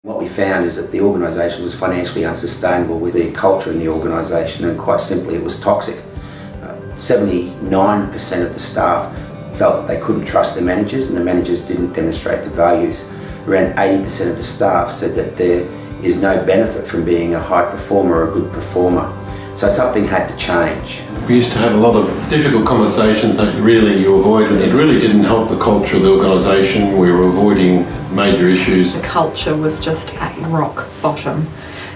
What we found is that the organisation was financially unsustainable with the culture in the organisation, and quite simply it was toxic. 79% of the staff felt that they couldn't trust their managers, and the managers didn't demonstrate the values. Around 80% of the staff said that there is no benefit from being a high performer or a good performer. So something had to change. We used to have a lot of difficult conversations that really you avoided. It really didn't help the culture of the organisation. We were avoiding major issues. The culture was just at rock bottom.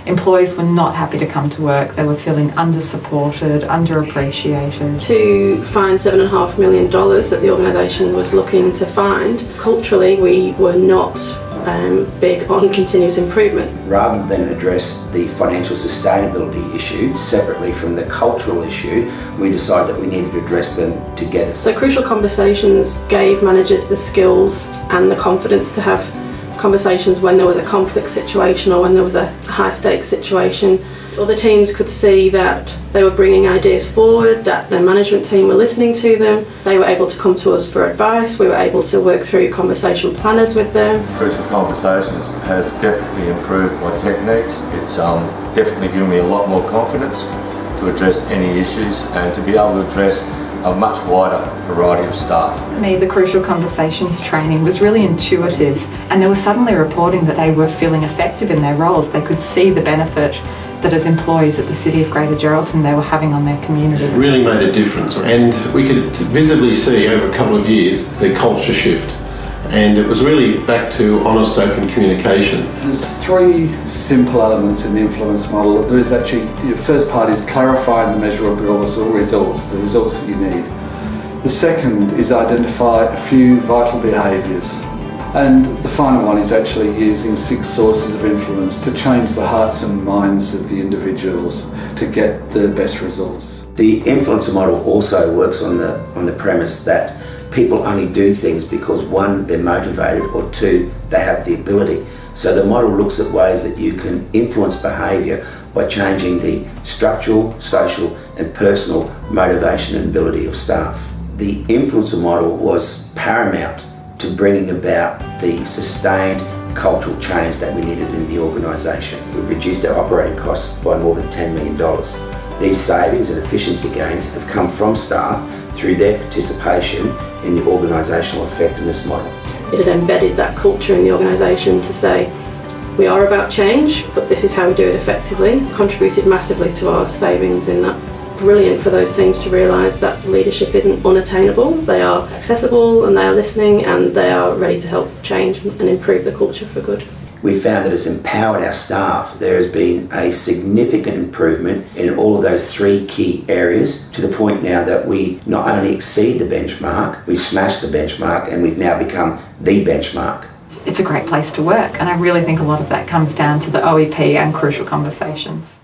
Employees were not happy to come to work. They were feeling under-supported, underappreciated. To find $7.5 million that the organisation was looking to find, culturally we were not big on continuous improvement. Rather than address the financial sustainability issue separately from the cultural issue, we decided that we needed to address them together. So Crucial Conversations gave managers the skills and the confidence to have conversations when there was a conflict situation or when there was a high stakes situation. Other teams could see that they were bringing ideas forward, that their management team were listening to them. They were able to come to us for advice. We were able to work through conversation planners with them. Crucial Conversations has definitely improved my techniques. It's definitely given me a lot more confidence to address any issues and to be able to address a much wider variety of staff. For me, the Crucial Conversations training was really intuitive, and they were suddenly reporting that they were feeling effective in their roles. They could see the benefit that as employees at the City of Greater Geraldton they were having on their community. It really made a difference, and we could visibly see over a couple of years the culture shift. And it was really back to honest, open communication. There's three simple elements in the influence model. There is actually, your first part is clarifying the measurable results, the results that you need. The second is identify a few vital behaviours. And the final one is actually using 6 sources of influence to change the hearts and minds of the individuals to get the best results. The influencer model also works on the premise that people only do things because 1, they're motivated, or 2, they have the ability. So the model looks at ways that you can influence behaviour by changing the structural, social and personal motivation and ability of staff. The influencer model was paramount to bringing about the sustained cultural change that we needed in the organisation. We've reduced our operating costs by more than $10 million. These savings and efficiency gains have come from staff through their participation in the organisational effectiveness model. It had embedded that culture in the organisation to say, we are about change, but this is how we do it effectively. Contributed massively to our savings in that. Brilliant for those teams to realise that leadership isn't unattainable. They are accessible and they are listening and they are ready to help change and improve the culture for good. We found that it's empowered our staff. There has been a significant improvement in all of those 3 key areas, to the point now that we not only exceed the benchmark, we've smashed the benchmark and we've now become the benchmark. It's a great place to work, and I really think a lot of that comes down to the OEP and Crucial Conversations.